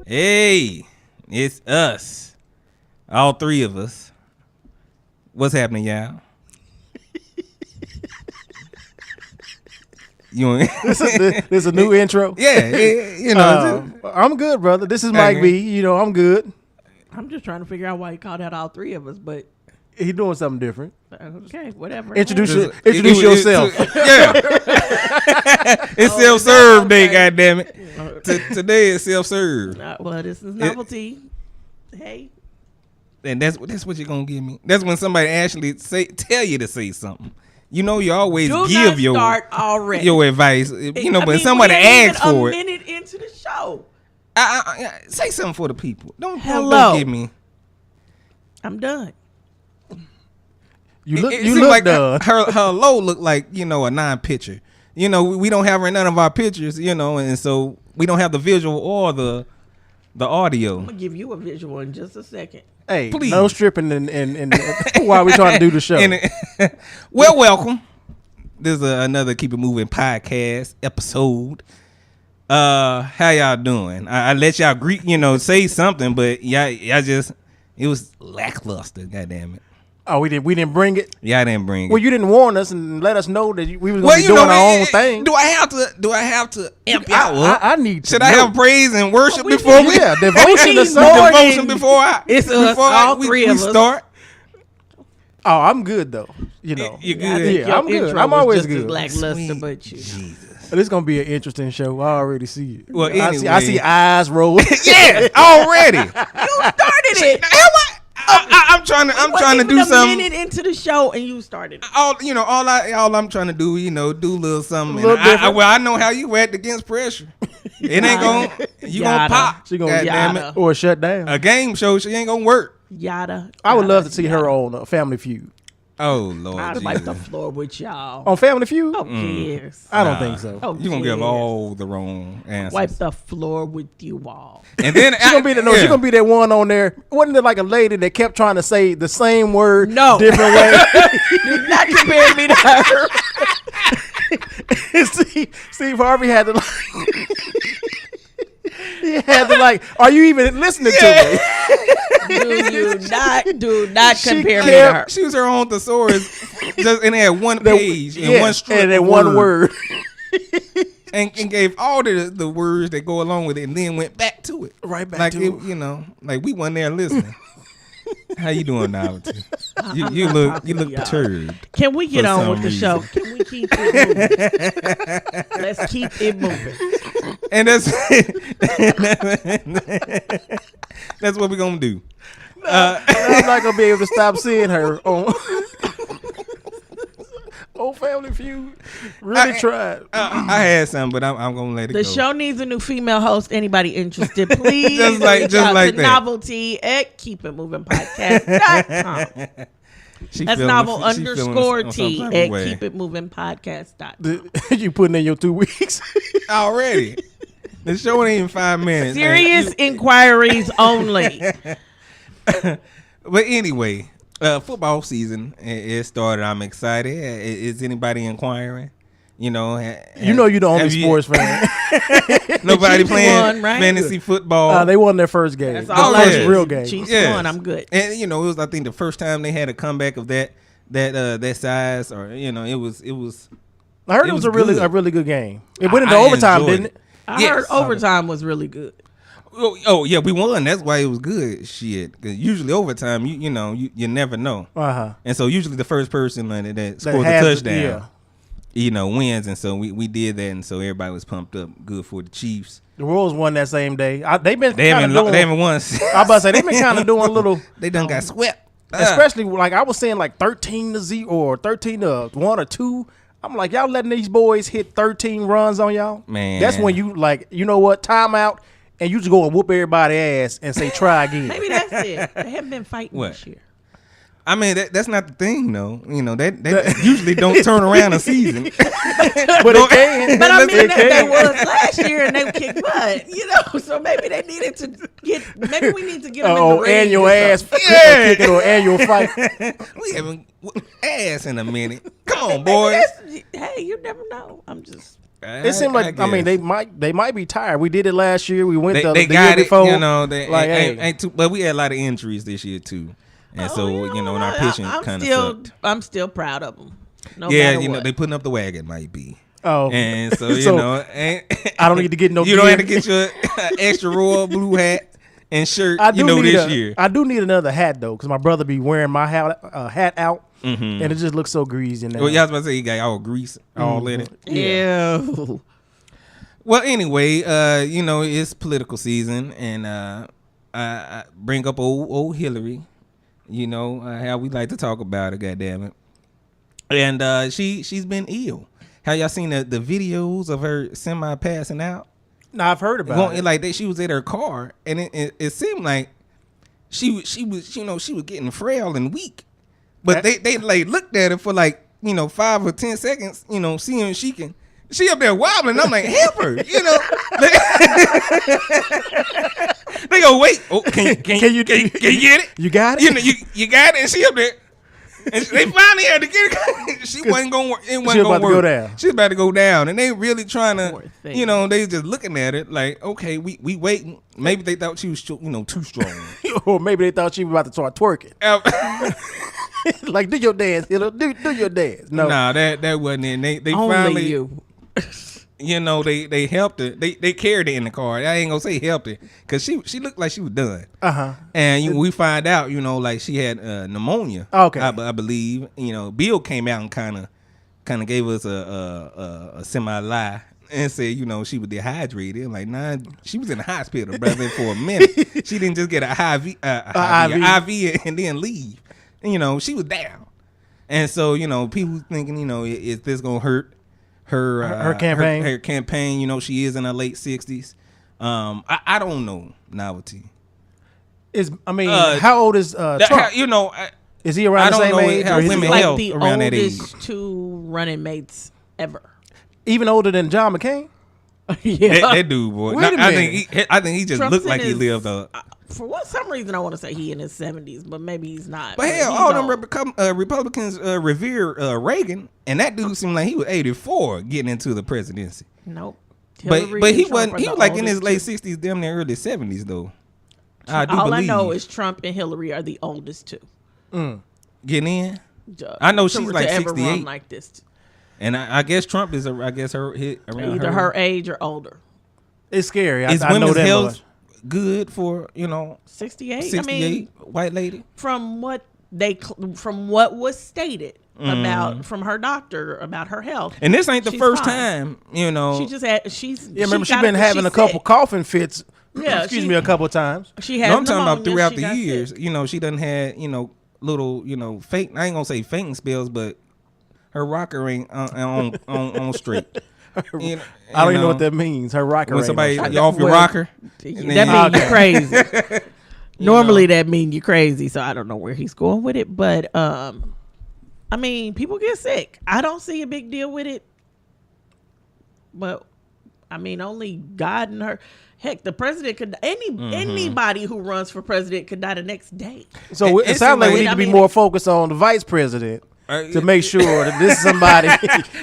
Hey, it's us. All three of us. What's happening, y'all? This is a new intro. Yeah, you know. I'm good, brother. This is Mike B. You know, I'm good. I'm just trying to figure out why he called out all three of us, but He doing something different. okay, whatever. Introduce yourself. Yeah. It's self-serve day, goddammit. Today is self-serve. Well, this is novelty. Hey. And that's what you're gonna give me. That's when somebody actually tell you to say something. You know, you always give your advice. You know, but somebody asks for it. A minute into the show. I say something for the people. Don't give me. I'm done. You look like done. Her low look like, you know, a non-picture. You know, we don't have her in none of our pictures, you know, and so we don't have the visual or the audio. I'm gonna give you a visual in just a second. Hey, please. No stripping and while we trying to do the show. Well, welcome. This is another Keep It Moving podcast episode. How y'all doing? I let y'all greet, you know, say something, but y'all just, it was lackluster. Goddamn it. Oh, we didn't bring it. Yeah, I didn't bring it. Well, you didn't warn us and let us know that we was going to be doing our own thing. Do I have to amp y'all up? I need to. Should I have praise and worship before we? Yeah, devotion or something. Devotion before I. It's us, all three of us. Start. Oh, I'm good though. You know, you're good. Yeah, I'm good. I'm always good. Lackluster, but you. Jesus. This is gonna be an interesting show. I already see it. Well, anyway. I see eyes roll. Yeah, already. You started it. I'm trying to do something. A minute into the show and you started it. All I'm trying to do, you know, do a little something. A little different. I know how you act against pressure. It ain't gonna pop. She gonna damn it. Or shut down. A game show, she ain't gonna work. I would love to see her on Family Feud. Oh Lord, I'd wipe the floor with y'all. On Family Feud? Oh yes. I don't think so. Oh, you gonna give all the wrong answers. Wipe the floor with you all. And then she gonna be that one on there. Wasn't it like a lady that kept trying to say the same word different way? You're not comparing me to her. Steve Harvey had to are you even listening to me? Do not compare me to her. She was her own thesaurus, just and had one page and one strip and then one word. and gave all the words that go along with it, and then went back to it. Right back like to it. You know, like we wasn't there listening. How you doing, Novelty? You look perturbed. Can we get on with the show? Can we keep it moving? Let's keep it moving. And that's what we're gonna do. I'm not gonna be able to stop seeing her on Family Feud. Really tried. I had some, but I'm gonna let it go. The show needs a new female host. Anybody interested? Please, just like that. Novelty at keepitmovingpodcast.com. That's novel _T at keepitmovingpodcast.com. You putting in your 2 weeks already? The show ain't even 5 minutes. Serious inquiries only. But anyway, football season it started. I'm excited. Is anybody inquiring? You know, you're the only sports fan. Nobody playing won, right? fantasy football. They won their first game. That's all first real game. Chiefs won. I'm good. And you know, it was I think the first time they had a comeback of that size, or you know, it was. I heard it was a really good game. It went into overtime, didn't it? I heard overtime was really good. Oh yeah, we won. That's why it was good. Shit, because usually overtime, you never know. And so usually the first person that scores the touchdown, wins. And so we did that, and so everybody was pumped up. Good for the Chiefs. The Royals won that same day. They haven't won. I about to say they've been kind of doing a little. They done got swept. Especially like I was saying, like 13-0 or 13-1 or 2. I'm like, y'all letting these boys hit 13 runs on y'all? Man. That's when you like, you know what, timeout, and you just go and whoop everybody's ass and say, try again. Maybe that's it. They haven't been fighting this year. I mean, that's not the thing, though. You know, that usually don't turn around a season. But it can. But I mean, they was last year and they kicked butt, so maybe they needed to maybe we need to get them in the ring. Annual ass kicking or annual fight. We haven't ass in a minute. Come on, boys. Hey, you never know. I'm just It seemed like I mean they might be tired. We did it last year. We went the got year before. You know, but we had a lot of injuries this year too, and and our pitching kind of sucked. I'm still proud of them. No they putting up the wagon might be. Oh, and so I don't need to get no. You don't have to get your extra royal blue hat and shirt. This year. I do need another hat though, because my brother be wearing my hat out. And it just looks so greasy. Well, y'all was about to say you got all grease all in it. Yeah. Well, anyway, it's political season, and I bring up old Hillary. How we like to talk about her, goddammit. And she's been ill. Have y'all seen the videos of her semi passing out? No, I've heard about it. Like she was in her car, and it seemed like she was getting frail and weak. But they looked at her for 5 or 10 seconds, seeing she up there wobbling. I'm like, help her, They go, wait, can you get it? You got it? You got it, and she up there. And they finally had to get it. She wasn't going to work. It wasn't she was about to go down. She was about to go down. And they really trying to, they just looking at it like, okay, we waiting. Maybe they thought she was, too strong. Or maybe they thought she was about to start twerking. Like, do your dance, Hillary. Do your dance. No. Nah, that wasn't it. They only finally, you. They helped her. They carried her in the car. I ain't gonna say helped her because she looked like she was done. And we find out, she had pneumonia. Okay, I believe. Bill came out and kind of gave us a semi lie and said, she was dehydrated. Like, nah, she was in the hospital, brother, for a minute. She didn't just get a IV and then leave. She was down, and so people thinking, is this gonna hurt her campaign? Her campaign, she is in her late 60s. I don't know. Novelty. How old is Trump? Is he around the same age? How women like health the around that age. oldest two running mates ever. Even older than John McCain? Yeah, that dude, boy. Wait a minute. I think he just looked like he lived for some reason, I want to say he in his 70s, but maybe he's not. But hell, all them Republicans revere Reagan, and that dude seemed like he was 84 getting into the presidency. Nope. But he wasn't. He was like in his late 60s, damn near early 70s though. All I know is Trump and Hillary are the oldest two. Getting in. I know she's like 68. Like this. And I guess Trump is either her age or older. It's scary. Is I know women's that health good for 68? 68 white lady. From what was stated from her doctor about her health, and this ain't the first time. She just had. Remember she's been having a couple coughing fits. Yeah, excuse me, a couple times. She had. I'm talking about throughout the years. Sick. She done had little fake. I ain't gonna say fainting spells, but her rocker ain't on straight. I don't even know what that means. Her rocker. When somebody off your rocker, that means you're crazy. Normally that means you're crazy. So I don't know where he's going with it, but people get sick. I don't see a big deal with it, but only God and her. Heck, the president could anybody who runs for president could die the next day. So it sounds like we need to be more focused on the vice president. To make sure that this is somebody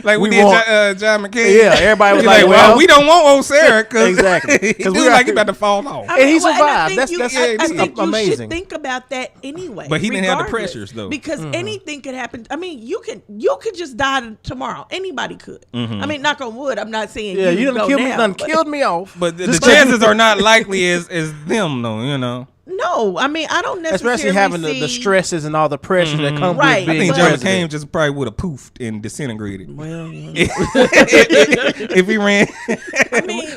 like we did John McCain. Yeah, everybody was like, well, we don't want old Sarah exactly because we like he about to fall off. And he survived. That's amazing. You should think about that anyway. But he didn't have the pressures though, because anything could happen. You could just die tomorrow. Anybody could. Knock on wood. I'm not saying you done killed me off. But the chances are not likely as them though. No, I don't necessarily especially having the stresses and all the pressures that come with being I think John McCain just probably would have poofed and disintegrated. Well, if he ran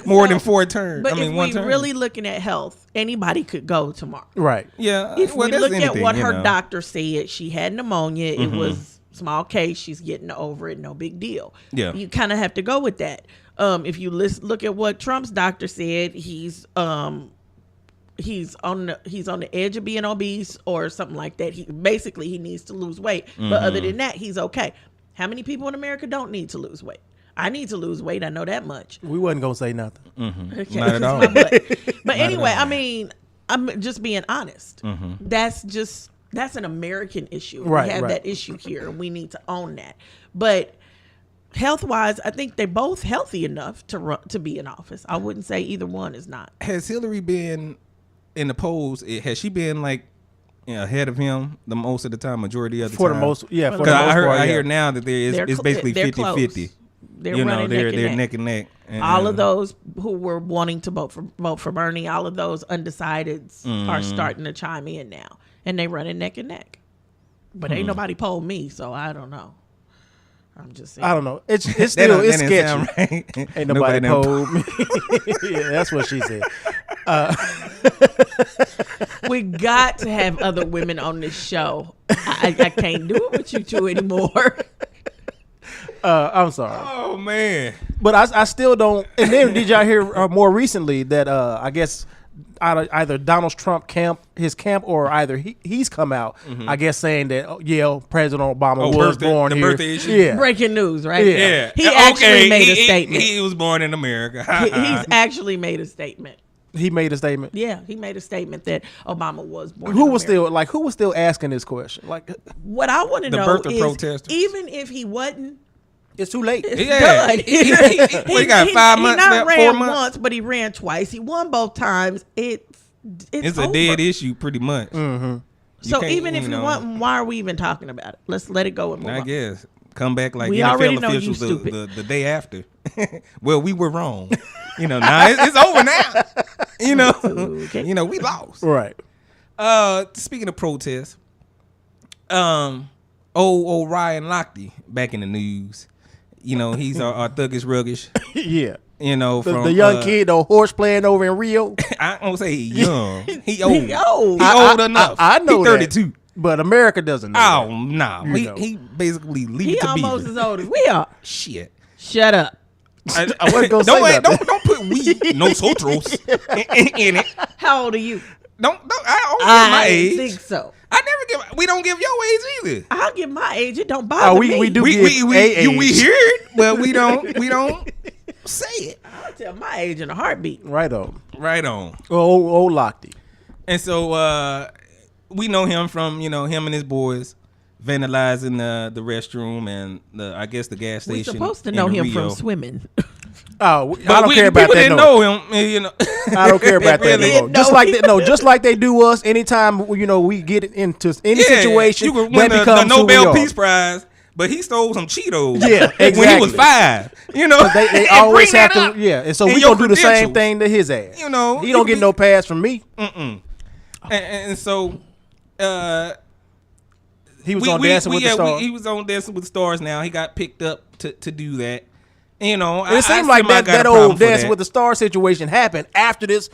more than 4 turns. But if we're really looking at health, anybody could go tomorrow. Right. Yeah. If we look at what her doctor said, she had pneumonia. It was small case. She's getting over it. No big deal. Yeah. You kind of have to go with that. If you look at what Trump's doctor said, he's on the edge of being obese or something like that. He needs to lose weight. But other than that, he's okay. How many people in America don't need to lose weight? I need to lose weight. I know that much. We wasn't gonna say nothing. Okay, not at all. But anyway, I'm just being honest. That's an American issue. Right, we have that issue here, and we need to own that. But health-wise, I think they're both healthy enough to be in office. I wouldn't say either one is not. Has Hillary been in the polls? Has she been like ahead of him the most of the time, majority of the time? For the most, yeah. Because I hear now that it's basically 50-50. They're running neck and neck. All of those who were wanting to vote for Bernie, all of those undecideds are starting to chime in now, and they running neck and neck. But ain't nobody polled me, so I don't know. I'm just saying. I don't know. It's still it's sketchy. Right. Ain't nobody polled me. Yeah, that's what she said. We got to have other women on this show. I can't do it with you two anymore. I'm sorry. Oh man! But I still don't. And then did y'all hear more recently that I guess either Donald Trump his camp, or either he's come out, I guess, saying that President Obama was born here. Birthday issue? Yeah. Breaking news, right? Yeah. He actually made a statement. He was born in America. He's actually made a statement. He made a statement. Yeah, he made a statement that Obama was born. Who was still asking this question? Like, what I want to know birth of is, protesters. Even if he wasn't, it's too late. It's done. He got 5 months. He not ran 4 months once, but he ran twice. He won both times. It's a dead issue, pretty much. Mm-hmm. So even if you want, why are we even talking about it? Let's let it go and move on. I guess come back like we NFL officials the day after. Well, we were wrong. It's over now. Okay. We lost. Right. Speaking of protests, old Ryan Lochte back in the news. He's our thuggish ruggish. Yeah. From the young kid, the horse playing over in Rio. I don't say he young. He old. He old. He old enough. I know he 32. That, but America doesn't know. Oh, nah. He basically leave it to He almost as old as we are. Shit. Shut up. I wasn't gonna say that. Don't put we nosotros in it. How old are you? I don't give my age. I think so. We don't give your age either. I'll give my age. It don't bother me. We do. We hear it, but we don't say it. I'll tell my age in a heartbeat. Right on. Old Lochte. And so we know him from him and his boys vandalizing the restroom and I guess the gas station. We're supposed to know him from swimming. Oh, I don't care about that. Didn't know him, I don't care about that anymore. Just like they do us. Anytime we get into any situation, you could win the Nobel Peace Prize, but he stole some Cheetos. Yeah, exactly. When he was 5, they always have to. Yeah, and so we gonna do the same thing to his ass. He don't get no pass from me. And so. He was on Dancing with the Stars. He was on Dancing with the Stars. Now he got picked up to do that. It seemed like that old Dancing with the Stars situation happened after this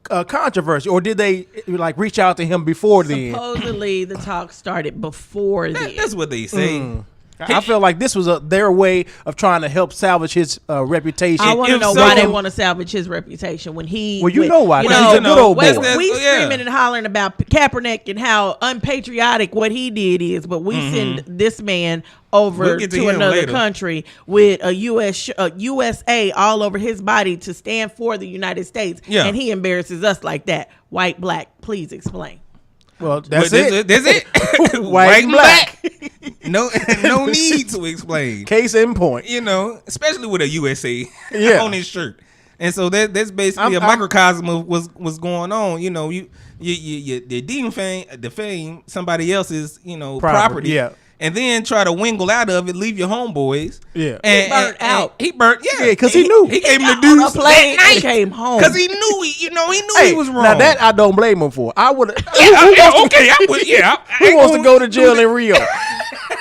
controversy, or did they reach out to him before then? Supposedly, the talk started before then. That's what they say. I feel like this was their way of trying to help salvage his reputation. I want to know why they want to salvage his reputation when he. Well, you know why? Because he's a good old boy. We screaming and hollering about Kaepernick and how unpatriotic what he did is, but we send this man over to another country with a USA all over his body to stand for the United States, and he embarrasses us like that. White, black, please explain. Well, that's it. That's it. White and black. No need to explain. Case in point. Especially with a USA on his shirt. And so that's basically a microcosm of what's going on. You defame somebody else's property. Yeah. And then try to wingle out of it, leave your homeboys. Yeah. And, he burnt out. He burnt, yeah. Because he knew. He gave him the dudes that night. Came home. Because he knew he was wrong. Now that I don't blame him for. I would. Who wants to go to jail in Rio?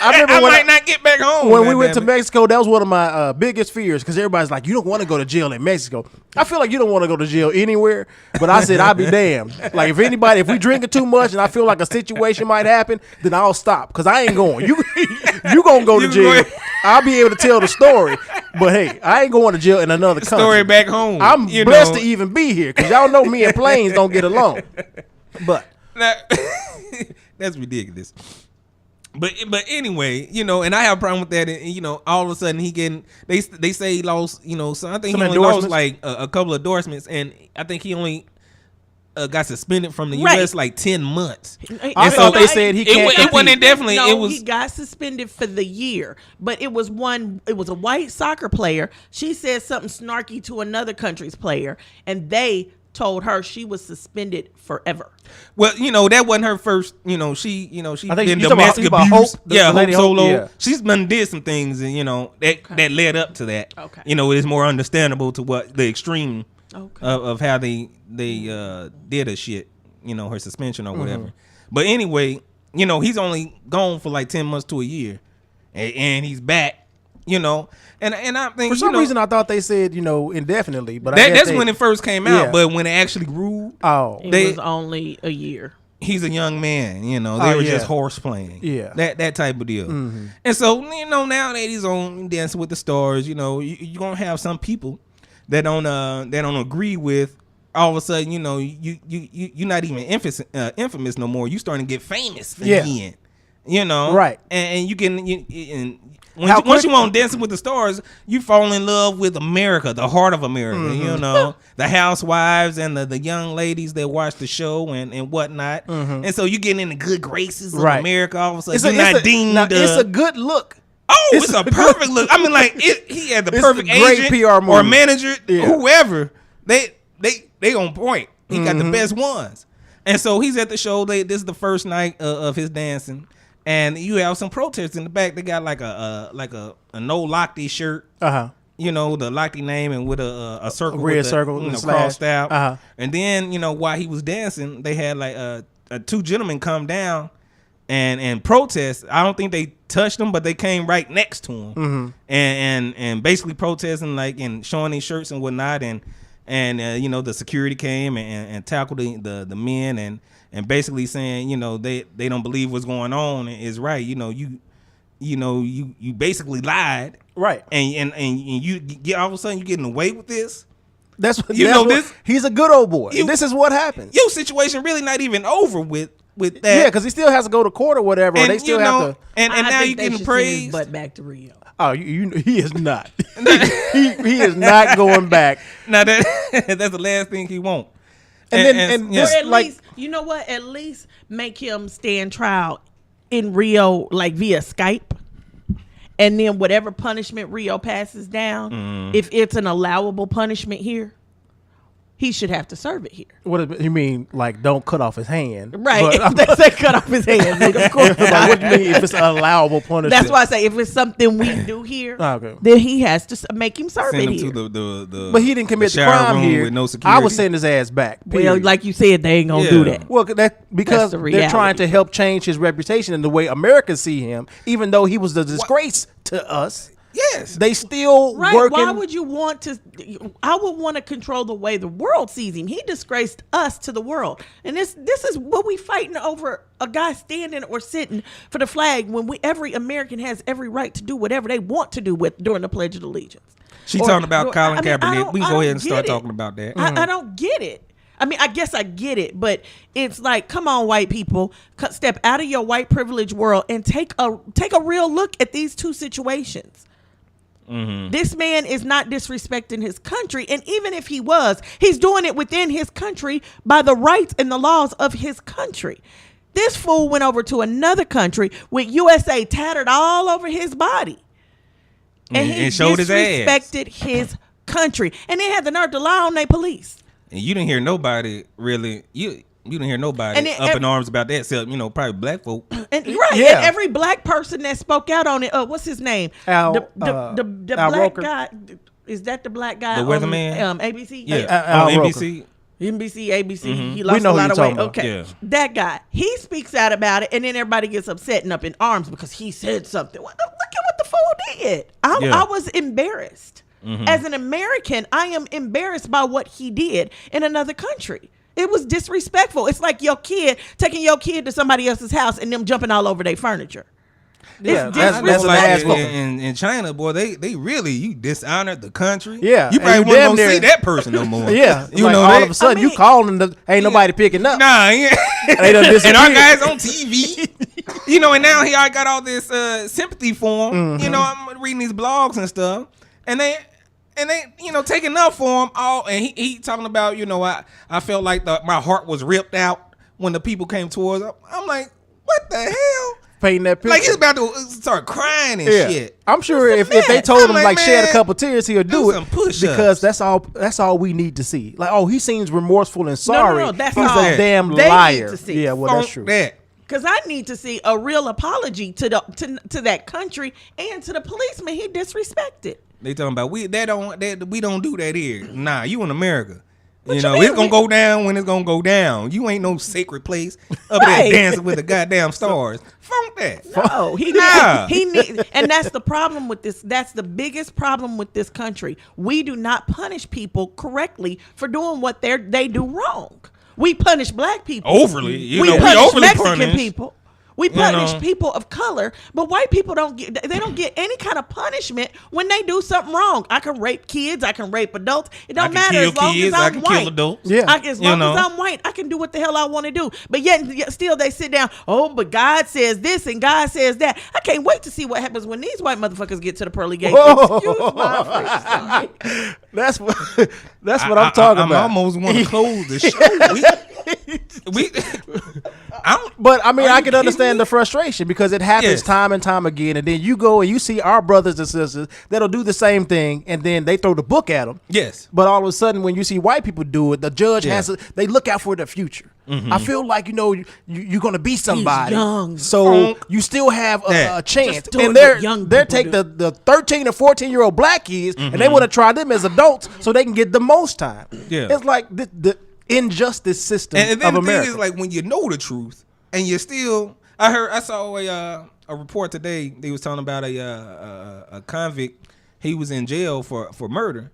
I remember I might not get back home. When we went to Mexico, that was one of my biggest fears, because everybody's like, you don't want to go to jail in Mexico. I feel like you don't want to go to jail anywhere, but I said, I'll be damned. Like, if we drinking too much and I feel like a situation might happen, then I'll stop, because I ain't going. You gonna go to jail. I'll be able to tell the story, but hey, I ain't going to jail in another country. Story back home. I'm blessed to even be here, because y'all know me and planes don't get along. But that's ridiculous. But anyway, and I have a problem with that. And all of a sudden they say he lost, so I think he only lost like a couple of endorsements, and I think he only got suspended from the U.S. like 10 months. I thought they said he can't. It wasn't indefinitely. No, it was. He got suspended for the year, but it was a white soccer player. She said something snarky to another country's player, and they told her she was suspended forever. Well, that wasn't her first. She been domestic abuse. Hope Solo. Yeah. She's did some things, and that led up to that. Okay. It's more understandable to what the extreme of how they did her shit. Her suspension or whatever. But anyway, he's only gone for like 10 months to a year, and he's back. And I think for some reason I thought they said indefinitely, but that's when it first came out. But when it actually grew, it was only a year. He's a young man, they were just horse playing, that type of deal. And so now that he's on Dancing with the Stars, you're gonna have some people that don't agree with. All of a sudden, you're not even infamous no more. You starting to get famous again, right? And you can. Once you on Dancing with the Stars, you fall in love with America, the heart of America, the housewives and the young ladies that watch the show and whatnot. And so you get in the good graces of America. All of a sudden, it's a good look. Oh, it's a perfect look. I mean, like he had the perfect agent PR or manager, whoever. They on point. He got the best ones. And so he's at the show. This is the first night of his dancing. And you have some protesters in the back. They got like a no Lochte shirt. The Lochte name and with a circle, a red circle, crossed out. And then while he was dancing, they had like two gentlemen come down and protest. I don't think they touched him, but they came right next to him and basically protesting and showing these shirts and whatnot. And the security came and tackled the men and basically saying, they don't believe what's going on is right. You basically lied. Right. And you get all of a sudden you getting away with this. That's what he's a good old boy. This is what happens. Your situation really not even over with that. Yeah, because he still has to go to court or whatever. And they still have to. And now you getting praised. But back to Rio. Oh, he is not. he is not going back. Now that's the last thing he wants. Or at least, you know what? At least make him stand trial in Rio, like via Skype. And then whatever punishment Rio passes down, if it's an allowable punishment here, he should have to serve it here. What you mean? Like, don't cut off his hand, right? If they say cut off his hand, of course. Like, what do you mean if it's an allowable punishment? That's why I say if it's something we do here, then he has to make him serve it here. But he didn't commit the crime here. With no security. I would send his ass back. Well, like you said, they ain't gonna do that. Well, because they're trying to help change his reputation and the way Americans see him, even though he was a disgrace to us. Yes, they still working. Why would you want to? I would want to control the way the world sees him. He disgraced us to the world, and this is what we fighting over: a guy standing or sitting for the flag when every American has every right to do whatever they want to do during the Pledge of Allegiance. Talking about Colin Kaepernick. We can go ahead and start talking about that. I don't get it. I mean, I guess I get it, but it's like, come on, white people, step out of your white privilege world and take a real look at these two situations. This man is not disrespecting his country, and even if he was, he's doing it within his country by the rights and the laws of his country. This fool went over to another country with USA tattered all over his body, and he showed disrespected his country, and they had the nerve to lie on their police. And you didn't hear nobody really. You didn't hear nobody up in arms about that, except probably black folk. And every black person that spoke out on it. What's his name? The black Roker. guy. Is that the black guy? The weatherman. ABC. Yeah. NBC. NBC, ABC. He lost a lot of weight. Okay, yeah. That guy. He speaks out about it, and then everybody gets upset and up in arms because he said something. Look at what the fool did. I was embarrassed. As an American, I am embarrassed by what he did in another country. It was disrespectful. It's like taking your kid to somebody else's house and them jumping all over their furniture. Yeah, that's like in China, boy. They really you dishonored the country. Yeah, you probably won't see that person no more. Yeah, all of a sudden you calling them, ain't nobody picking up. Nah, and our guys on TV. And now I got all this sympathy for him. I'm reading these blogs and stuff, and And they, taking up for him all, and he talking about, I felt like my heart was ripped out when the people came towards him. I'm like, what the hell? Painting that picture. Like he's about to start crying and shit. I'm sure if they told him like shed a couple tears, he'll do it because that's all we need to see. Like, oh, he seems remorseful and sorry. No, that's he's all. a damn they liar. Need to see. Yeah, well, that's true. Because I need to see a real apology to that country and to the policeman he disrespected. They talking about we don't do that here. Nah, you in America. It's gonna go down when it's gonna go down. You ain't no sacred place up there dancing with the goddamn stars. Funk that. No, he need, and that's the problem with this. That's the biggest problem with this country. We do not punish people correctly for doing what they do wrong. We punish black people overly. We punish overly Mexican punish people. We punish people of color, but white people don't get any kind of punishment when they do something wrong. I can rape kids, I can rape adults. It don't matter as long as I'm white. Kill adults. Yeah. As long as I'm white, I can do what the hell I want to do. But yet still they sit down, but God says this and God says that. I can't wait to see what happens when these white motherfuckers get to the pearly gates. Excuse my French. That's what I'm talking about. I almost want to close the show. But I mean, I can understand the frustration because it happens time and time again, and then you go and you see our brothers and sisters that'll do the same thing, and then they throw the book at them. Yes. But all of a sudden, when you see white people do it, the judge they look out for the future. Mm-hmm. I feel like you're gonna be somebody. He's young, so you still have a chance. And they take the 13 or 14-year-old black kids and they want to try them as adults so they can get the most time. Yeah. It's like the injustice system and then of America. The thing is, like, when you know the truth and you're still, I saw a report today. They was talking about a convict. He was in jail for murder.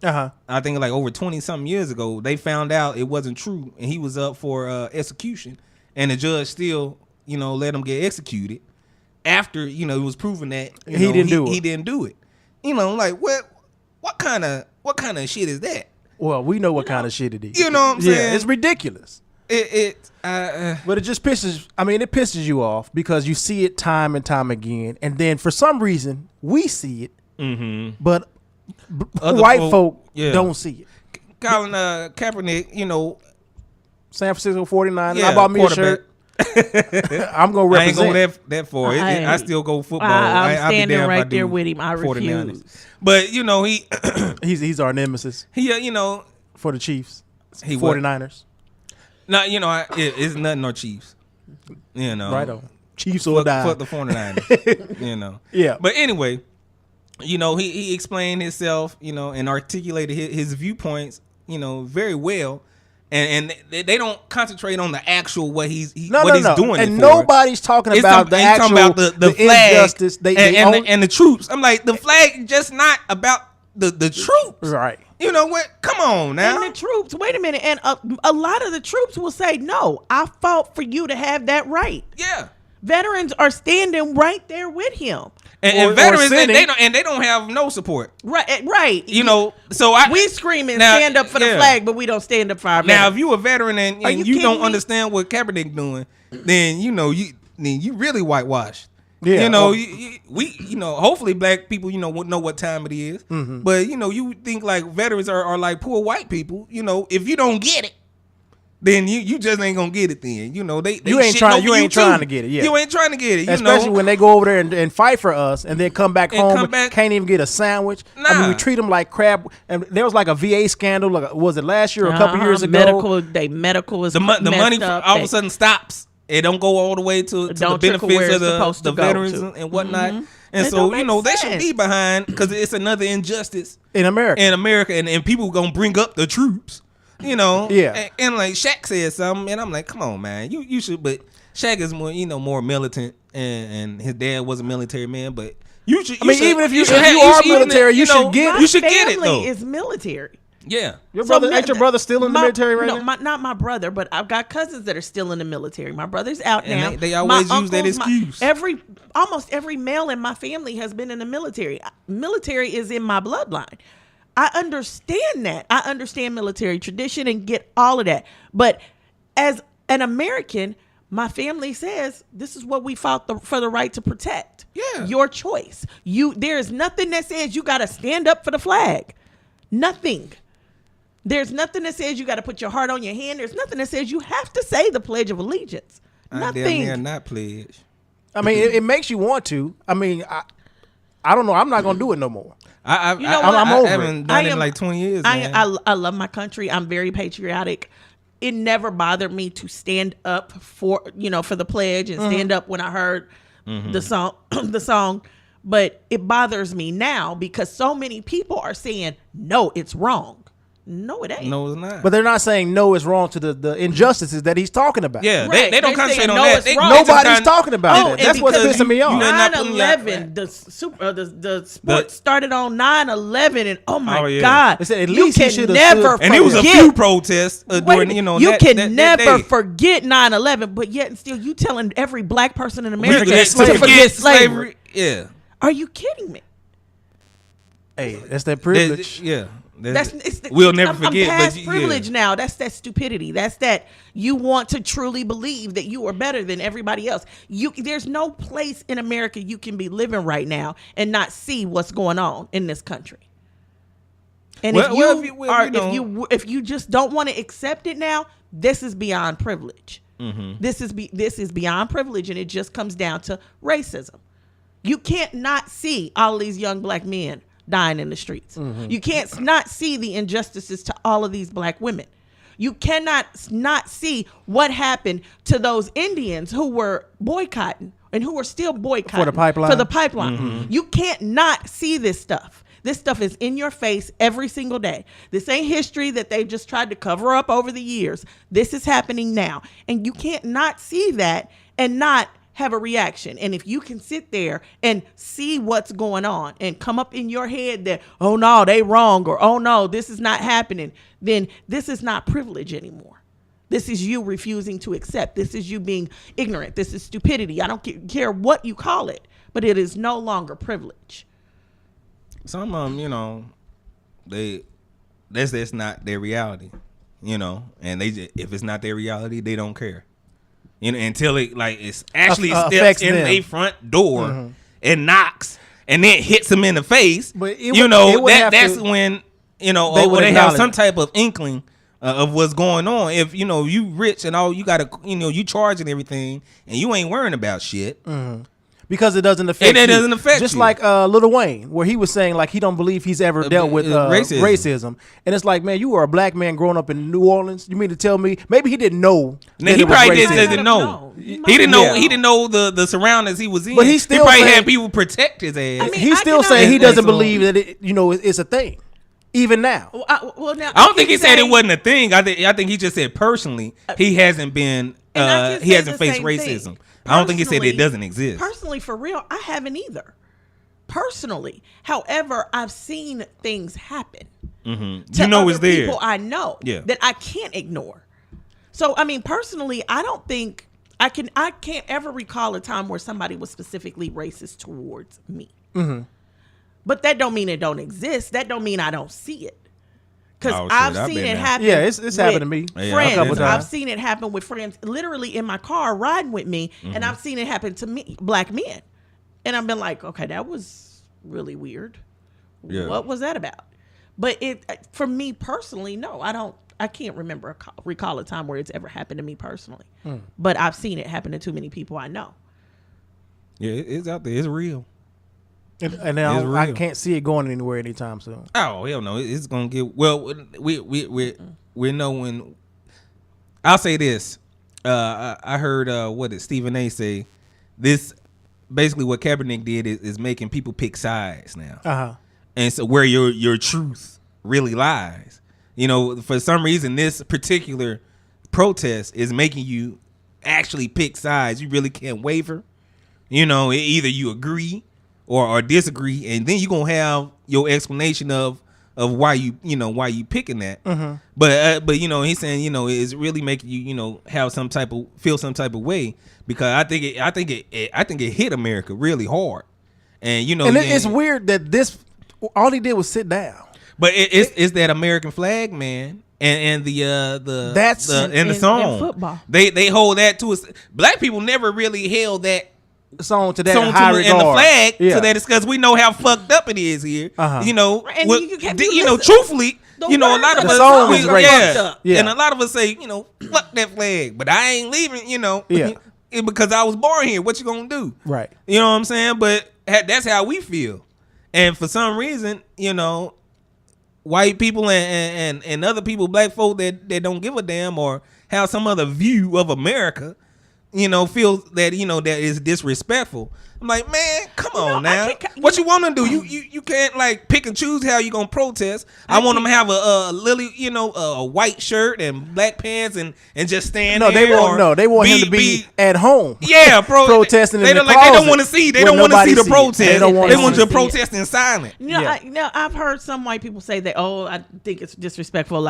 I think like over 20-something years ago. They found out it wasn't true, and he was up for execution, and the judge still, let him get executed after it was proven that he didn't do it. Like what kind of shit is that? Well, we know what kind of shit it is. You know what I'm saying? Yeah, it's ridiculous. But it just pisses you off because you see it time and time again, and then for some reason we see it, but white folk don't see it. Colin Kaepernick, San Francisco 49ers. I bought me a shirt. I'm gonna represent. I ain't go that far. I still go football. I'm standing right there with him. I refuse. 49ers. But he's our nemesis. For the Chiefs, 49ers. No, it's nothing or Chiefs. Right on. Chiefs or die. Fuck the 49ers. Yeah. But anyway, he explained himself, and articulated his viewpoints, very well. And they don't concentrate on the actual what he's doing. And nobody's talking about the flag, injustice. And the troops. I'm like, the flag just not about the troops. Right. You know what? Come on now. And the troops, wait a minute. And a lot of the troops will say, no, I fought for you to have that right. Yeah. Veterans are standing right there with him. And veterans, they don't have no support. Right. So we scream and stand up for the flag, but we don't stand up for our veterans. Now, if you a veteran and you don't understand what Kaepernick doing, then you really whitewashed. Yeah. Hopefully black people, know what time it is. Mm-hmm. But you think like veterans are like poor white people. If you don't get it, then you just ain't gonna get it. Then you ain't trying to get it. Yeah, you ain't trying to get it. Especially when they go over there and fight for us, and then come back home can't even get a sandwich. Nah. I mean, we treat them like crap. And there was like a VA scandal. Like, was it last year or a couple years ago? Medical is the money all of a sudden stops. It don't go all the way to the benefits of the veterans and whatnot. Mm-hmm. And so they should be behind because it's another injustice in America. And people gonna bring up the troops. Yeah. And like Shaq said something, and I'm like, come on, man, you should. But Shaq is more, more militant, and his dad was a military man. But you should. Even if you are military, you should get it. You should get it though. My family is military. Yeah. Ain't your brother still in the military right now? Not my brother, but I've got cousins that are still in the military. My brother's out now. They always use that excuse. Almost every male in my family has been in the military. Military is in my bloodline. I understand that. I understand military tradition and get all of that. But as an American, my family says this is what we fought for the right to protect. Yeah. Your choice. There is nothing that says you got to stand up for the flag. Nothing. There's nothing that says you got to put your heart on your hand. There's nothing that says you have to say the Pledge of Allegiance. Nothing. They're not pledge. I mean, it makes you want to. I mean, I don't know. I'm not gonna do it no more. I'm over I haven't done it in like 20 years. I love my country. I'm very patriotic. It never bothered me to stand up for the pledge and stand up when I heard the song. But it bothers me now because so many people are saying, no, it's wrong. No, it ain't. No, it's not. But they're not saying no, it's wrong to the injustices that he's talking about. Yeah, right. they don't concentrate on that. Nobody's talking about that. That's what's pissing me off. 9/11, the sports started on 9/11, and oh my God, they said at least you can never forget. And it was a few protests during you can never forget 9/11, but yet and still you telling every black person in America to forget slavery. Yeah, are you kidding me? Hey, that's that privilege. We'll never forget. I'm past privilege now. That's that stupidity. That's that you want to truly believe that you are better than everybody else. There's no place in America you can be living right now and not see what's going on in this country. And if you just don't want to accept it now, this is beyond privilege. Mm-hmm. This is beyond privilege, and it just comes down to racism. You can't not see all these young black men dying in the streets. Mm-hmm. You can't not see the injustices to all of these black women. You cannot not see what happened to those Indians who were boycotting and who are still boycotting for the pipeline. Mm-hmm. You can't not see this stuff. This stuff is in your face every single day. This ain't history that they've just tried to cover up over the years. This is happening now. And you can't not see that and not have a reaction. And if you can sit there and see what's going on and come up in your head that, oh no, they wrong, or oh no, this is not happening, then this is not privilege anymore. This is you refusing to accept. This is you being ignorant. This is stupidity. I don't care what you call it, but it is no longer privilege. Some of them, that's not their reality, and if it's not their reality, they don't care. Until it's actually steps in a front door and knocks and then hits them in the face. But that's when they have some type of inkling of what's going on. If you rich and all you gotta you charging everything and you ain't worrying about shit. Mm-hmm. Because it doesn't affect you. It doesn't affect just you. Like Lil Wayne, where he was saying like he don't believe he's ever dealt with racism. And it's like, man, you are a black man growing up in New Orleans. You mean to tell me maybe he didn't know? He probably didn't know. He didn't know. He didn't know the surroundings he was in. But he probably had people protect his ass. I mean, he's still saying he doesn't believe that it's a thing. Even now. I don't think he said it wasn't a thing. I think he just said personally he hasn't been he hasn't faced racism. I don't think he said it doesn't exist. Personally, for real, I haven't either. Personally. However, I've seen things happen. Mm-hmm. To it's there. People I know that I can't ignore. So, I mean, personally, I don't think I can't ever recall a time where somebody was specifically racist towards me. Mm-hmm. But that don't mean it don't exist. That don't mean I don't see it. Because I've seen it happen. Yeah, it's happened to me. Friends. I've seen it happen with friends literally in my car riding with me. Mm-hmm. And I've seen it happen to me, black men. And I've been like, okay, that was really weird. Yeah. What was that about? But for me personally, no, I can't recall a time where it's ever happened to me personally. Mm. But I've seen it happen to too many people I know. Yeah, it's out there. It's real. And now I can't see it going anywhere anytime soon. Oh hell no! It's gonna get well. We know when. I'll say this. I heard what did Stephen A. say? This basically what Kaepernick did is making people pick sides now. And so where your truth really lies. For some reason this particular protest is making you actually pick sides. You really can't waver. Either you agree or disagree, and then you're gonna have your explanation of why you picking that. Mm-hmm. But he's saying it's really making you have feel some type of way, because I think it hit America really hard, and it's weird that this all he did was sit down. But it's that American flag, man, and the song and football. They hold that to us. Black people never really held that song to that high regard. And the flag to that, because we know how fucked up it is here. You know, and truthfully, a lot of us, and a lot of us say, fuck that flag, but I ain't leaving, because I was born here. What you gonna do? Right. You know what I'm saying? But that's how we feel, and for some reason, white people and other people, black folk that don't give a damn or have some other view of America, feels that that is disrespectful. I'm like, man, come on now. What you want to do? You can't like pick and choose how you gonna protest. I want them to have a lily, a white shirt and black pants and just stand there. They want him to be at home. Yeah, protesting. They don't want to see. They don't want to see the protest. They want you to protest in silence. I've heard some white people say that. Oh, I think it's disrespectful.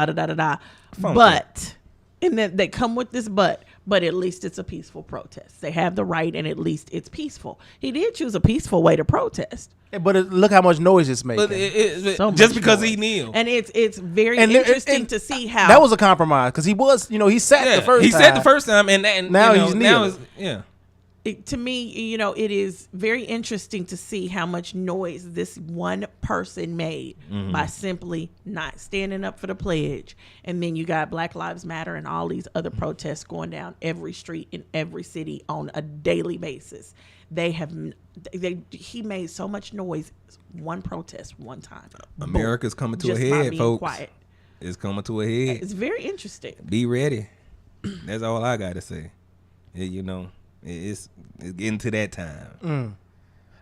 But and then they come with this but at least it's a peaceful protest. They have the right, and at least it's peaceful. He did choose a peaceful way to protest. But look how much noise it's making. Just because he kneeled. And it's very interesting to see how. That was a compromise, because he was, he sat the first time. He sat the first time, and now he's kneeling. To me, it is very interesting to see how much noise this one person made by simply not standing up for the pledge. And then you got Black Lives Matter and all these other protests going down every street in every city on a daily basis. He made so much noise. One protest, one time. America's coming to a head, folks. Quiet. It's coming to a head. It's very interesting. Be ready. That's all I got to say. It's getting to that time.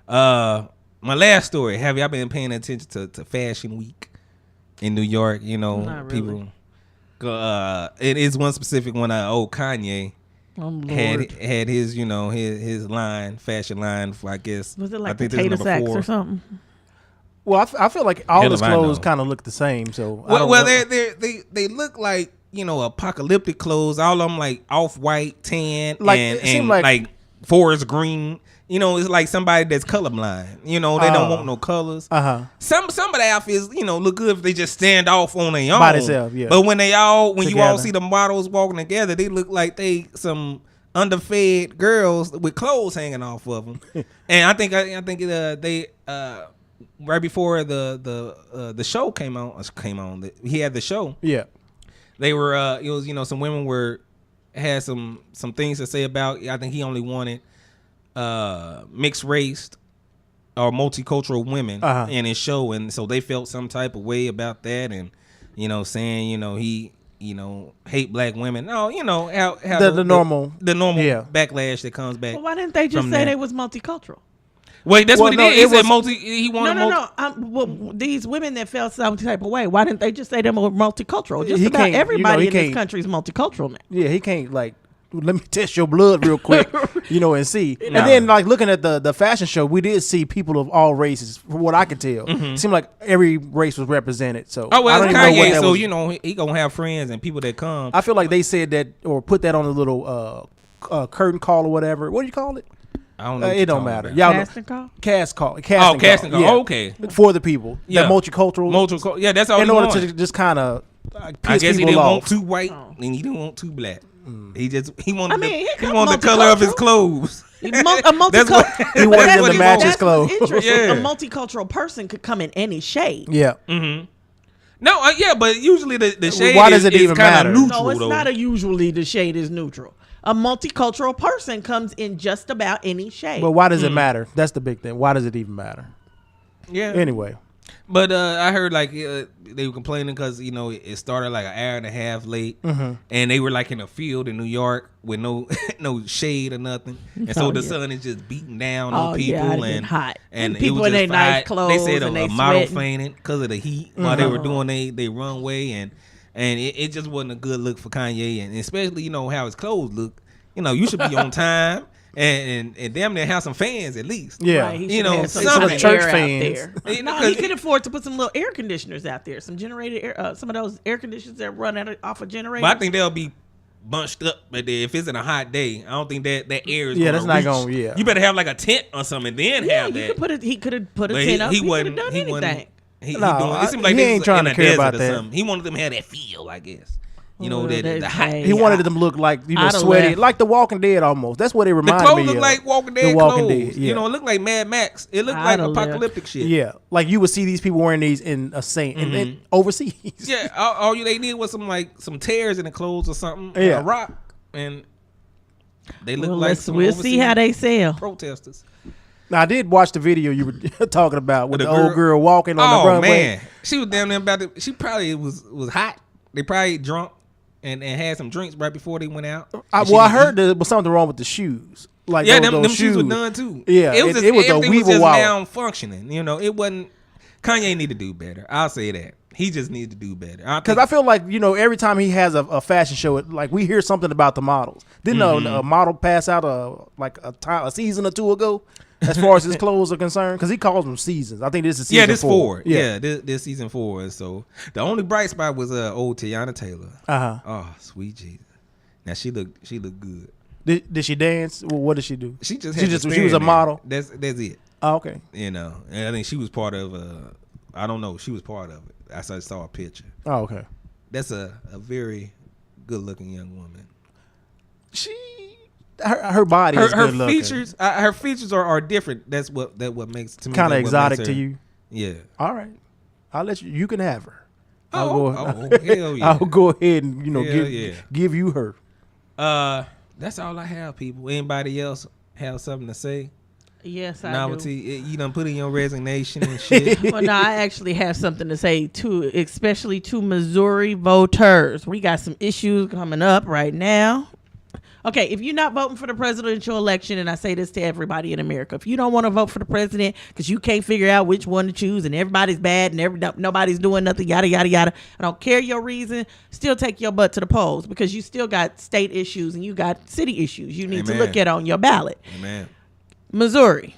My last story. Have y'all been paying attention to Fashion Week in New York? Not people. It is one specific one. Kanye had his his line, fashion line. For, I guess, was it like potato sacks or something? Well, I feel like all his clothes kind of look the same. So they look like apocalyptic clothes. All of them like off-white, tan, and like forest green. It's like somebody that's colorblind. They don't want no colors. Some of the outfits, look good if they just stand off on their own. By themselves, yeah. But when you all see the models walking together, they look like they some underfed girls with clothes hanging off of them. And I think they right before the show came on. He had the show. Yeah. They were it was some women had some things to say about. I think he only wanted mixed race or multicultural women in his show, and so they felt some type of way about that, and saying he hate black women. No, how the normal backlash that comes back. Well, why didn't they just say they was multicultural? Wait, that's what he did. He said he wanted no. These women that felt some type of way, why didn't they just say they were multicultural? Just about everybody in this country is multicultural now. Yeah, he can't let me test your blood real quick, and see. And then looking at the fashion show, we did see people of all races, from what I could tell. It seemed like every race was represented. So I don't even know what that was. He gonna have friends and people that come. I feel like they said that or put that on a little curtain call or whatever. What do you call it? I don't know. It don't matter. Casting call? Casting call. Yeah. Okay. For the people. Yeah. That multicultural. Yeah, that's all. In order to just kind of I guess he didn't want too white and he didn't want too black. He wanted the color of his clothes. He wanted them to match his clothes. Yeah. A multicultural person could come in any shade. Yeah. Mm-hmm. No, but usually the shade Why does it even matter? Neutral, no, it's not usually the shade is neutral. A multicultural person comes in just about any shade. But why does it matter? That's the big thing. Why does it even matter? Yeah. Anyway. But I heard they were complaining because it started like an hour and a half late, and they were like in a field in New York with no shade or nothing, and so the sun is just beating down on people and hot, and people in their nice clothes. They said and a model fainted because of the heat while they were doing they runway, and it just wasn't a good look for Kanye, and especially how his clothes look. You should be on time. And damn near have some fans at least. Yeah. Right, some church fans. No, he could afford to put some little air conditioners out there. Some generated air, some of those air conditioners that run off of generators. But I think they'll be bunched up. But if it's in a hot day, I don't think that air is that's not going to, You better have like a tent or something, then have that. He could have put a tent up. He could have done anything. It seemed like he ain't trying to care about that. He wanted them to have that feel, I guess. You know, the hot. He wanted them to look like, sweaty, like The Walking Dead almost. That's what it reminded me of. The clothes look like Walking Dead clothes. Dead, yeah. You know, it looked like Mad Max. It looked like apocalyptic shit. Yeah, like you would see these people wearing these in a Saint and then overseas. Yeah, all they need was some tears in the clothes or something. Yeah, a rock, and they look like some. We'll see how they sell. Protesters. Now I did watch the video you were talking about with the old girl walking on the runway. Oh man, she was damn near about to. She probably was hot. They probably drunk. And had some drinks right before they went out. I heard there was something wrong with the shoes. Like them shoes were done too. Yeah, it was a weevil now functioning. You know, it wasn't. Kanye need to do better. I'll say that. He just needs to do better. Because I feel like, every time he has a fashion show, like we hear something about the models. Didn't a model pass out a season or two ago? As far as his clothes are concerned, because he calls them seasons. I think this is season 4. Yeah, this season 4. So the only bright spot was old Tiana Taylor. Oh, sweet Jesus! Now she looked good. Did she dance? Well, what did she do? She was a model. That's it. Oh, okay. And I think she was part of. I don't know. She was part of it. I saw a picture. Oh, okay. That's a very good looking young woman. Her body is good looking. Features, her features are different. That's what makes to me kind of exotic to you. Yeah. All right, I'll let you. You can have her. Hell yeah! I'll go ahead and give you her. That's all I have, people. Anybody else have something to say? Yes, I Novelty, do. You done put in your resignation and shit. Well, no, I actually have something to say too, especially to Missouri voters. We got some issues coming up right now. Okay, if you're not voting for the presidential election, and I say this to everybody in America, if you don't want to vote for the president because you can't figure out which one to choose and everybody's bad and nobody's doing nothing, yada, yada, yada, I don't care your reason, still take your butt to the polls because you still got state issues and you got city issues you need to look at on your ballot. Amen. Missouri,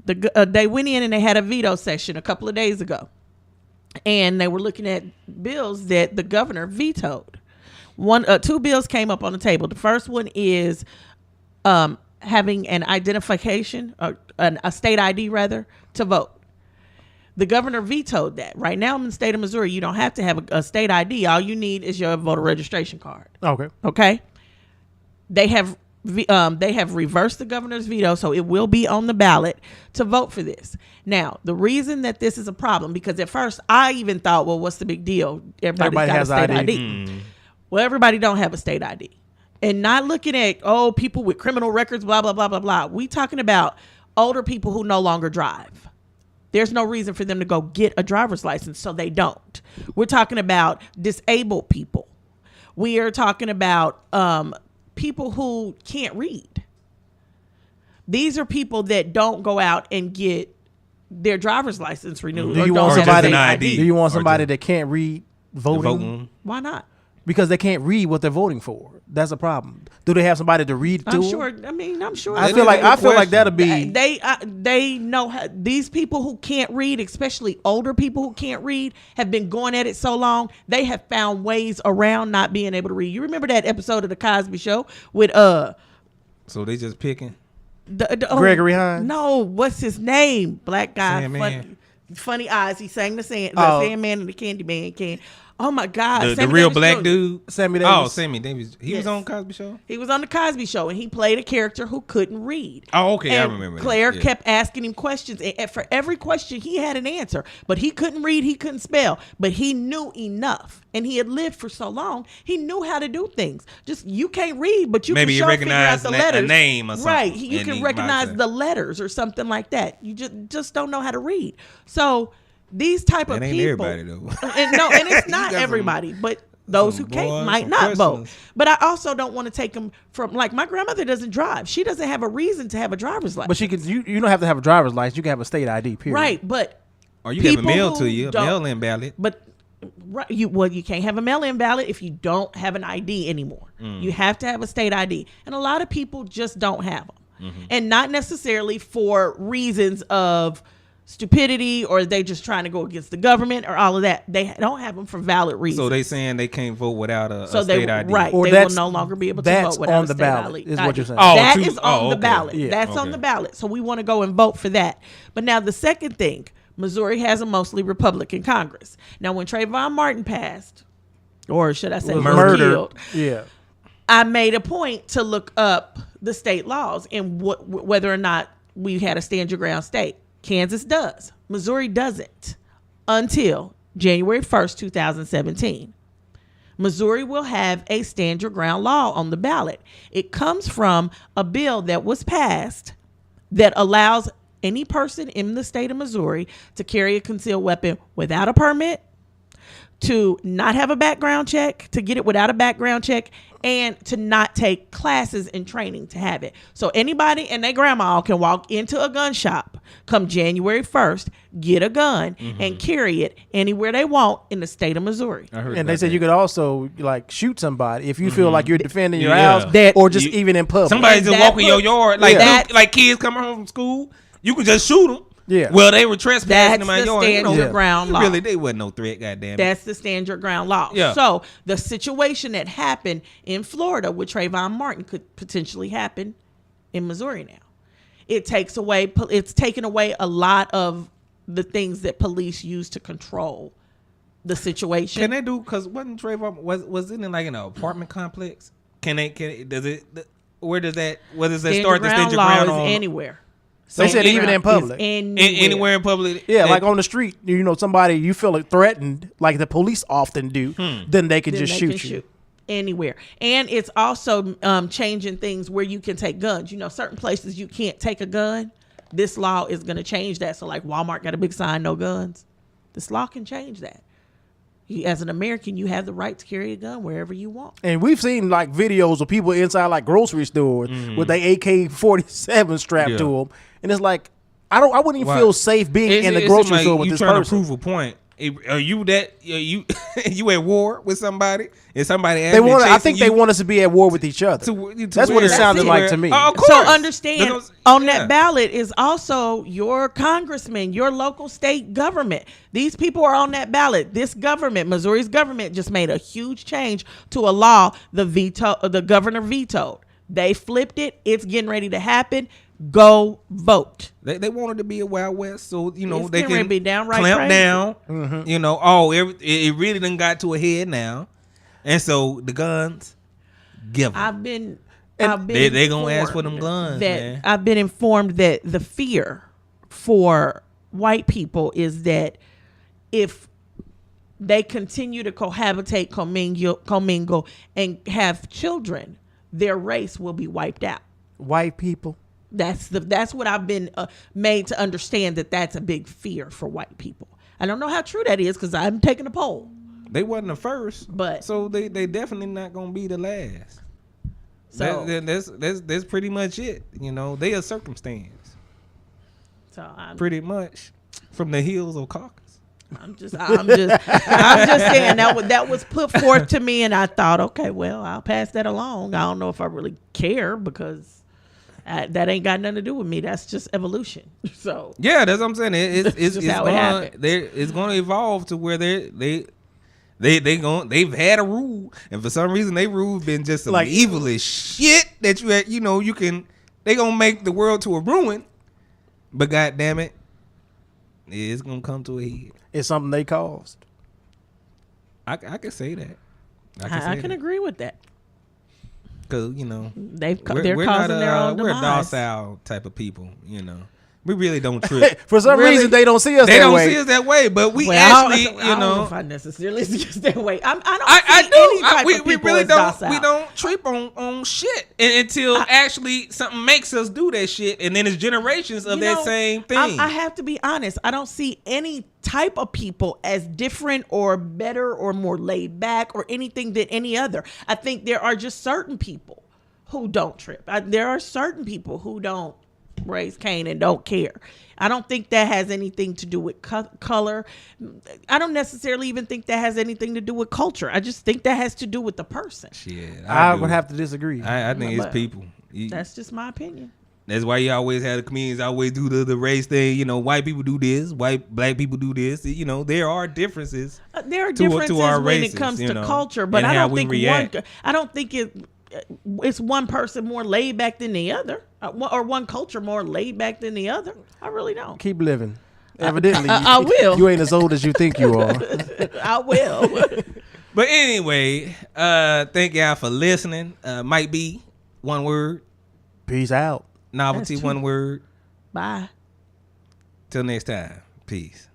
they went in and they had a veto session a couple of days ago, and they were looking at bills that the governor vetoed. Two bills came up on the table. The first one is having an identification, a state ID rather, to vote. The governor vetoed that. Right now in the state of Missouri, you don't have to have a state ID. All you need is your voter registration card. Okay. They have reversed the governor's veto, so it will be on the ballot to vote for this. Now, the reason that this is a problem, because at first I even thought, well, what's the big deal? Everybody has a state ID. Well, everybody don't have a state ID. And not looking at, people with criminal records, blah, blah, blah, blah, blah. We talking about older people who no longer drive. There's no reason for them to go get a driver's license, so they don't. We're talking about disabled people. We are talking about people who can't read. These are people that don't go out and get their driver's license renewed. Do you want somebody that can't read voting? Why not? Because they can't read what they're voting for. That's a problem. Do they have somebody to read to? I'm sure. I feel like that'll be. They know how, these people who can't read, especially older people who can't read, have been going at it so long. They have found ways around not being able to read. You remember that episode of the Cosby Show with So they just picking Gregory Hines? No, what's his name? Black guy, funny eyes. He sang the Sandman and the Candyman can. Oh my God! The real black dude, Sammy Davis. Oh, Sammy Davis. He was on Cosby Show. He was on the Cosby Show, and he played a character who couldn't read. Oh, okay, and I remember. Claire kept asking him questions, and for every question, he had an answer. But he couldn't read, he couldn't spell, but he knew enough, and he had lived for so long, he knew how to do things. Just you can't read, but you maybe can recognize figure out the letters. A name or something. Right? You can recognize the letters or something like that. You just don't know how to read. So. These type of people, everybody though. and it's not everybody, but those who can't might not vote. But I also don't want to take them from, like, my grandmother doesn't drive. She doesn't have a reason to have a driver's license. But she can. You don't have to have a driver's license. You can have a state ID. Period. Right, but or you have a mail to you, a mail-in ballot. But you can't have a mail-in ballot if you don't have an ID anymore. You have to have a state ID, and a lot of people just don't have them, and not necessarily for reasons of stupidity or they just trying to go against the government or all of that. They don't have them for valid reasons. So they saying they can't vote without a state ID. Right. Or they will no longer be able to vote without a state ID. Is what you're saying. That is on the ballot. Yeah. That's on the ballot. So we want to go and vote for that. But now the second thing, Missouri has a mostly Republican Congress. Now when Trayvon Martin passed, or should I say murdered. Yeah. I made a point to look up the state laws and whether or not we had a stand your ground state. Kansas does. Missouri doesn't until January 1st, 2017. Missouri will have a stand your ground law on the ballot. It comes from a bill that was passed that allows any person in the state of Missouri to carry a concealed weapon without a permit, to not have a background check, to get it without a background check, and to not take classes and training to have it. So anybody and their grandma can walk into a gun shop come January 1st, get a gun, and carry it anywhere they want in the state of Missouri. And they said you could also like shoot somebody if you feel like you're defending your house or just even in public. Somebody just walking your yard, like kids coming home from school, you can just shoot them. Yeah. Well, they were trespassing in my yard. That's the stand your ground law. Really, they wasn't no threat, goddamn. That's the stand your ground law. Yeah. So the situation that happened in Florida with Trayvon Martin could potentially happen in Missouri now. It's taken away a lot of the things that police use to control the situation. Can they do? Because wasn't Trayvon was it in like an apartment complex? Where does that start? The stand your ground law is anywhere. So they said even in public. Anywhere in public. Yeah, like on the street, somebody you feel threatened, like the police often do, then they can just shoot you. Anywhere. And it's also changing things where you can take guns. Certain places you can't take a gun. This law is going to change that. So like Walmart got a big sign, no guns. This law can change that. As an American, you have the right to carry a gun wherever you want. And we've seen like videos of people inside like grocery stores with their AK-47 strapped to them. And it's like, I wouldn't even feel safe being in the grocery store with this person. You trying to prove a point. Are you you at war with somebody? And somebody I think they want us to be at war with each other. That's what it sounded like to me. Of course. So understand, on that ballot is also your congressman, your local state government. These people are on that ballot. This government, Missouri's government, just made a huge change to a law the governor vetoed. They flipped it. It's getting ready to happen. Go vote. They wanted to be a Wild West, so it's they can be downright clamp crazy. down. It really done got to a head now, and so the guns, give them. They gonna ask for them guns. Man. I've been informed that the fear for white people is that if they continue to cohabitate, commingle, and have children, their race will be wiped out. White people. That's what I've been made to understand, that's a big fear for white people. I don't know how true that is because I'm taking a poll. They wasn't the first, but so they definitely not gonna be the last. So that's pretty much it. They a circumstance. So I'm pretty much from the hills of Caucasus. I'm just saying that was put forth to me, and I thought, okay, well, I'll pass that along. I don't know if I really care because that ain't got nothing to do with me. That's just evolution. So yeah, that's what I'm saying. It's how it happens. It's going to evolve to where they've had a rule, and for some reason they rule been just some evil as shit that they gonna make the world to a ruin. But God damn it, it's gonna come to a head. It's something they caused. I can say that. I can agree with that. Because, they're causing their own demise. We're a docile type of people, We really don't trip. For some reason, they don't see us that way. They don't see us that way, but we actually, I don't know if I necessarily see us that way. I do. We really don't. Docile. We don't trip on shit until actually something makes us do that shit, and then it's generations of that same thing. I have to be honest. I don't see any type of people as different or better or more laid back or anything than any other. I think there are just certain people who don't trip. There are certain people who don't raise Cain and don't care. I don't think that has anything to do with color. I don't necessarily even think that has anything to do with culture. I just think that has to do with the person. Shit, I would have to disagree. I think it's people. That's just my opinion. That's why you always have the comedians always do the race thing. White people do this, black people do this. There are differences. There are differences to our when races, it comes to culture, but I don't think it's one person more laid back than the other, or one culture more laid back than the other. I really don't. Keep living. Evidently, I will. You ain't as old as you think you are. I will. But anyway, thank y'all for listening. Might be one word. Peace out. Novelty, one word. Bye. Till next time. Peace.